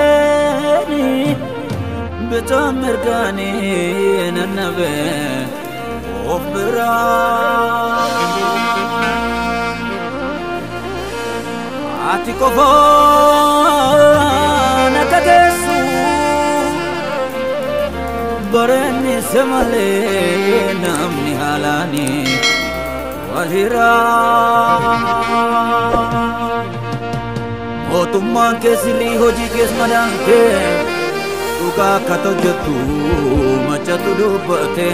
أجلالي بتمر قانين النبي وفبرا عاتي كفانا كدسو برني سمالي نامني هالاني والهرا موتمان كسلي هوجي كس مدانكي tuka kato jatu macatu dubate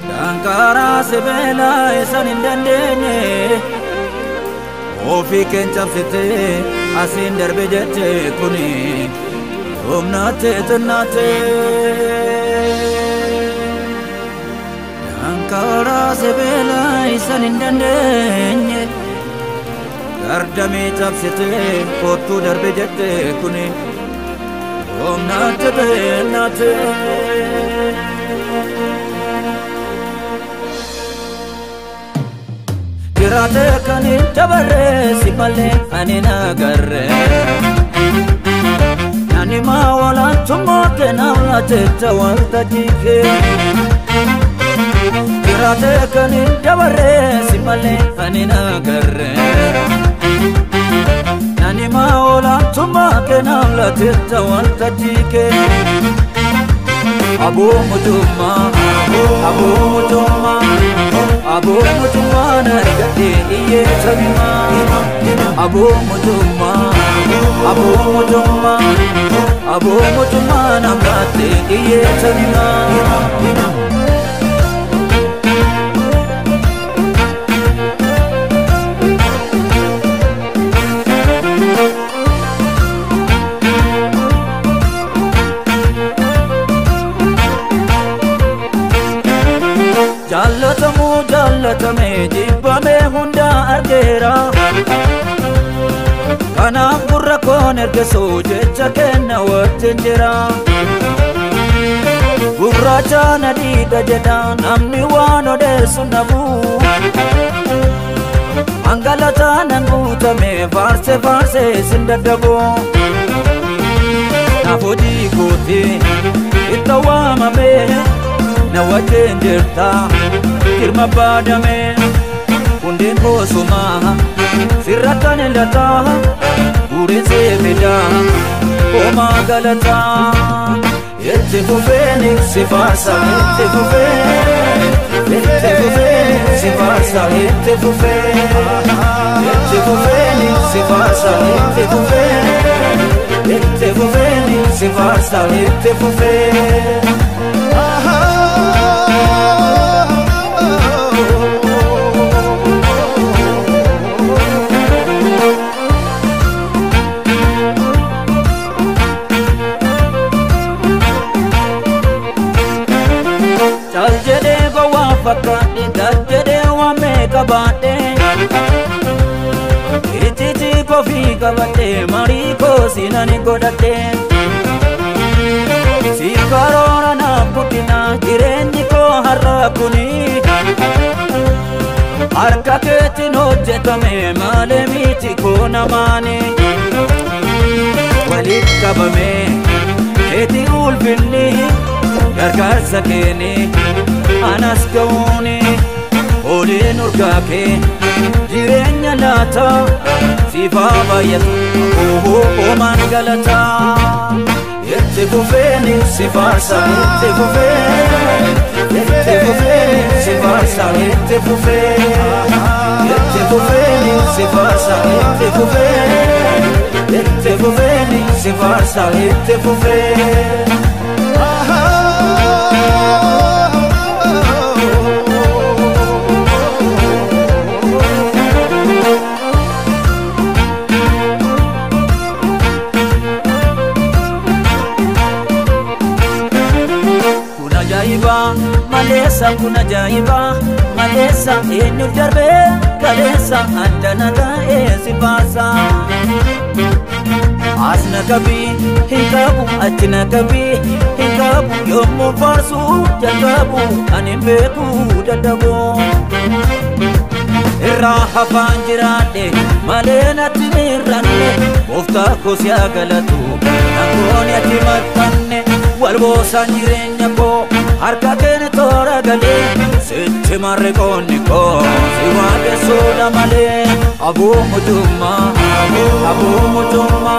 dankara sebela esan indandene ofi kenchafte asin darbe jete kuni omnate tanate dankara sebela esan indandene gardame chafte kotu darbe jete kuni nate nate kirate kani tabare sipale anina garre nani ma wala tumote na late tawalta jike kirate kani tabare sipale anina garre nani ma wala tumote na late tawalta jike Abu mutuma nargati iye sabima Abu mutuma nargati iye sabima Jallatame jibbame hunda argeera kanaaf gurra koon ergesoo jecha kenna wajjin jira gurraacha nadhiidha jedha namni waan odeessu namu angalataa nan guutame faarse sin daddaboo naaf hojii kootii itta waamame na wajjin jirta kirma badame undin kosuma sirratan lata gure se beda oma galata yette fufeni sifarsa yette fufeni sifarsa yette fufeni sifarsa yette fufeni sifarsa yette fufeni Fakati gadjede wa meka bate Ititi kofi kabate mariko sinani godate Sikarona na putina jirenni ko harrakuni Harka keetin hojjetame malee miti ko namani Walit qabame keeti ulfinni gargaarsa keeni anas ga'uuni oliin urgaake jireenya laata siifaa baay'atu oomaan galata itti fufeeni sifaarsa itti fufeeni sifaarsa itti fufeeni sifaarsa itti fufeeni sifaarsa itti fufeeni Malesa kuna jaiba Malesa enu darbe Kalesa andana da esi basa Asna kabi hinkabu achna kabi hinkabu yomu farsu jagabu anembeku dadabo raha fanjirade malena timirranne Mufta kosya galatu Nangoni ati matanne Walbo sanjirenya ko Harka kene tora gale Sitti marre konni ko Siwade soda male Abu mujumma Abu mujumma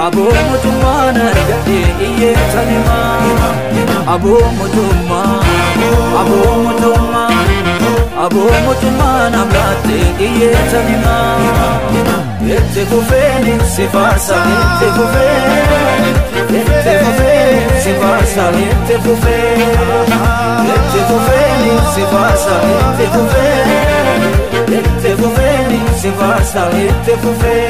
Abu mujumma nargati iye tanima Abu mujumma Abu mujumma Abu mujumma namlate iye tanima Itti fufeni si farsa Itti fufeni si farsa Itti fufeni si farsa Itti fufeni si farsa Itti fufeni